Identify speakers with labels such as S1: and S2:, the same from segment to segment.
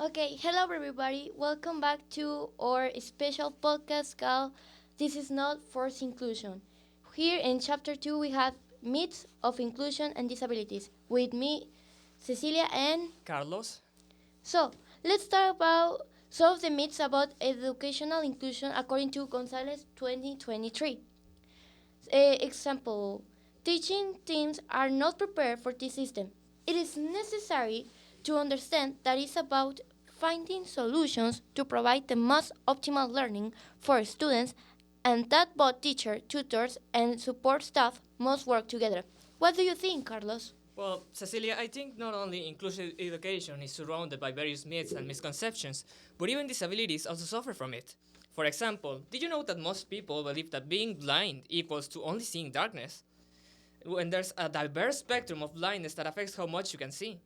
S1: Okay, hello everybody. Welcome back to our special podcast called This is Not Forced Inclusion. Here in chapter 2 we have Myths of Inclusion and Disabilities with me, Cecilia, and
S2: Carlos?
S1: so let's talk about some of the myths about educational inclusion according to Gonzalez 2023. Example: teaching teams are not prepared for this system. It is necessary to understand that it's about finding solutions to provide the most optimal learning for students and that both teacher, tutors, and support staff must work together. What do you think, Carlos?
S2: Well, Cecilia, I think not only inclusive education is surrounded by various myths and misconceptions, but even disabilities also suffer from it. For example, did you know that most people believe that being blind equals to only seeing darkness? When there's a diverse spectrum of blindness that affects how much you can see.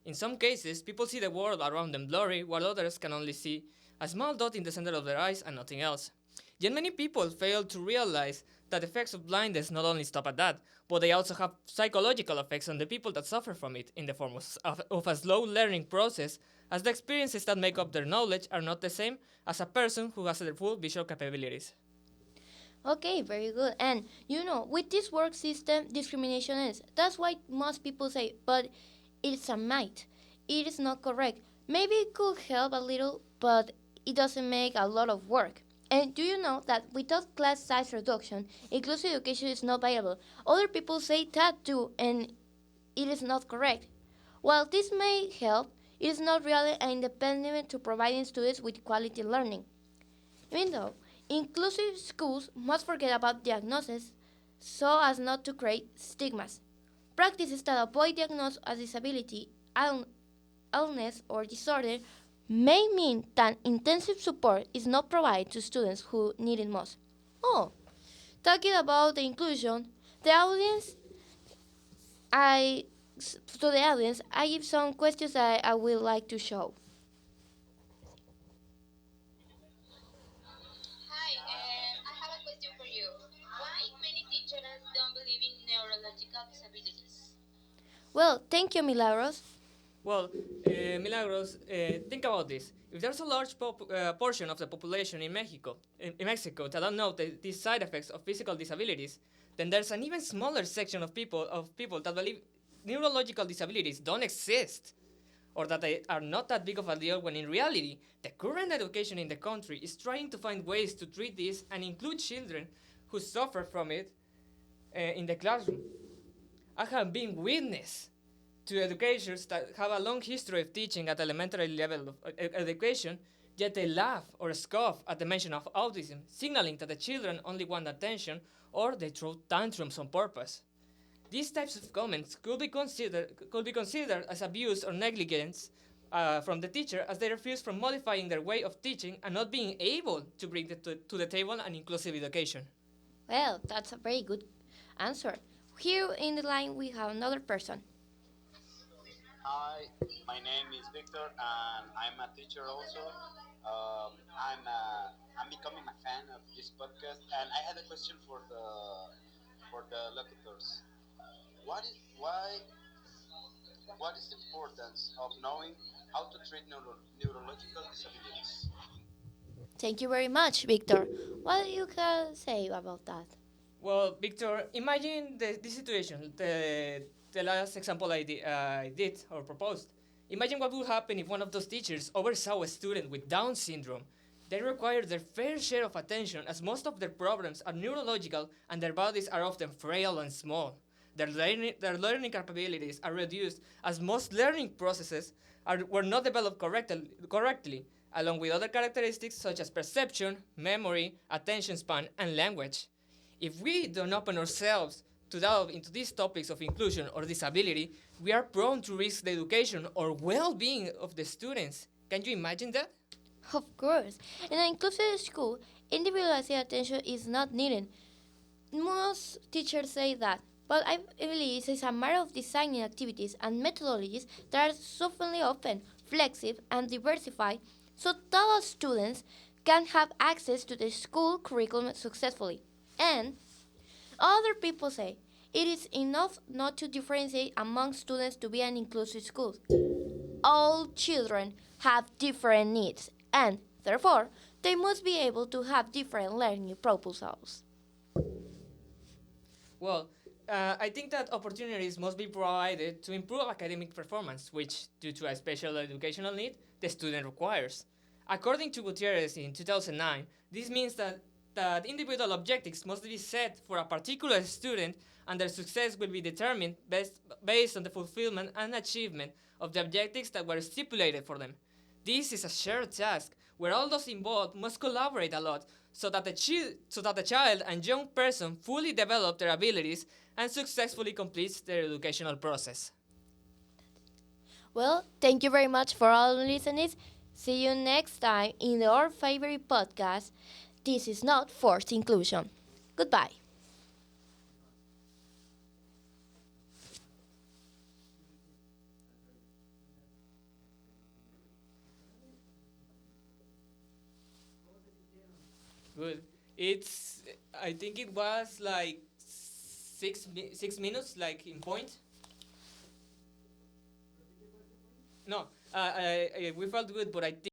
S2: In some cases, people see the world around them blurry, while others can only see a small dot in the center of their eyes and nothing else. Yet many people fail to realize that the effects of blindness not only stop at that, but they also have psychological effects on the people that suffer from it in the form of a slow learning process, as the experiences that make up their knowledge are not the same as a person who has their full visual capabilities.
S1: Okay, very good. And with this work system, discrimination is. That's why most people say, but it's a might. It is not correct. Maybe it could help a little, but it doesn't make a lot of work. And do you know that without class size reduction, inclusive education is not viable? Other people say that too, and it is not correct. While this may help, it is not really an impediment to providing students with quality learning. Even though inclusive schools must forget about diagnosis so as not to create stigmas. Practices that avoid diagnosis as disability, illness, or disorder may mean that intensive support is not provided to students who need it most. Oh, talking about the inclusion, the audience, I to the audience, I give some questions that I would like to show.
S3: Hi, I have a question for you. Why many teachers don't believe in neurological disabilities?
S1: Well, thank you, Milagros.
S2: Well, Milagros, think about this. If there's a large portion of the population in Mexico that don't know these side effects of physical disabilities, then there's an even smaller section of people that believe neurological disabilities don't exist, or that they are not that big of a deal. When in reality, the current education in the country is trying to find ways to treat this and include children who suffer from it in the classroom. I have been witness to educators that have a long history of teaching at elementary level of education, yet they laugh or scoff at the mention of autism, signaling that the children only want attention or they throw tantrums on purpose. These types of comments could be considered as abuse or negligence from the teacher, as they refuse from modifying their way of teaching and not being able to bring to the table an inclusive education.
S1: Well, that's a very good answer. Here in the line we have another person.
S4: Hi, my name is Victor, and I'm a teacher also. I'm becoming a fan of this podcast, and I had a question for the locutors. Why what is the importance of knowing how to treat neurological disabilities?
S1: Thank you very much, Victor. What do you can say about that?
S2: Well, Victor, imagine the situation, the last example I did or proposed. Imagine what would happen if one of those teachers oversaw a student with Down syndrome. They require their fair share of attention, as most of their problems are neurological and their bodies are often frail and small. Their learning capabilities are reduced, as most learning processes were not developed correctly, along with other characteristics such as perception, memory, attention span, and language. If we don't open ourselves to delve into these topics of inclusion or disability, we are prone to risk the education or well being of the students. Can you imagine that?
S1: Of course, in an inclusive school, individualized attention is not needed. Most teachers say that, but I believe it's a matter of designing activities and methodologies that are sufficiently open, flexible, and diversified so that all students can have access to the school curriculum successfully. And other people say it is enough not to differentiate among students to be an inclusive school. All children have different needs, and therefore, they must be able to have different learning proposals.
S2: Well, I think that opportunities must be provided to improve academic performance, which, due to a special educational need, the student requires. According to Gutierrez in 2009, this means that individual objectives must be set for a particular student and their success will be determined based on the fulfillment and achievement of the objectives that were stipulated for them. This is a shared task where all those involved must collaborate a lot so that the child and young person fully develop their abilities and successfully completes their educational process.
S1: Well, thank you very much for all listeners. See you next time in our favorite podcast. This is not forced inclusion. Goodbye.
S2: Good. I think it was like 6 minutes, like in point. No, we felt good, but I think.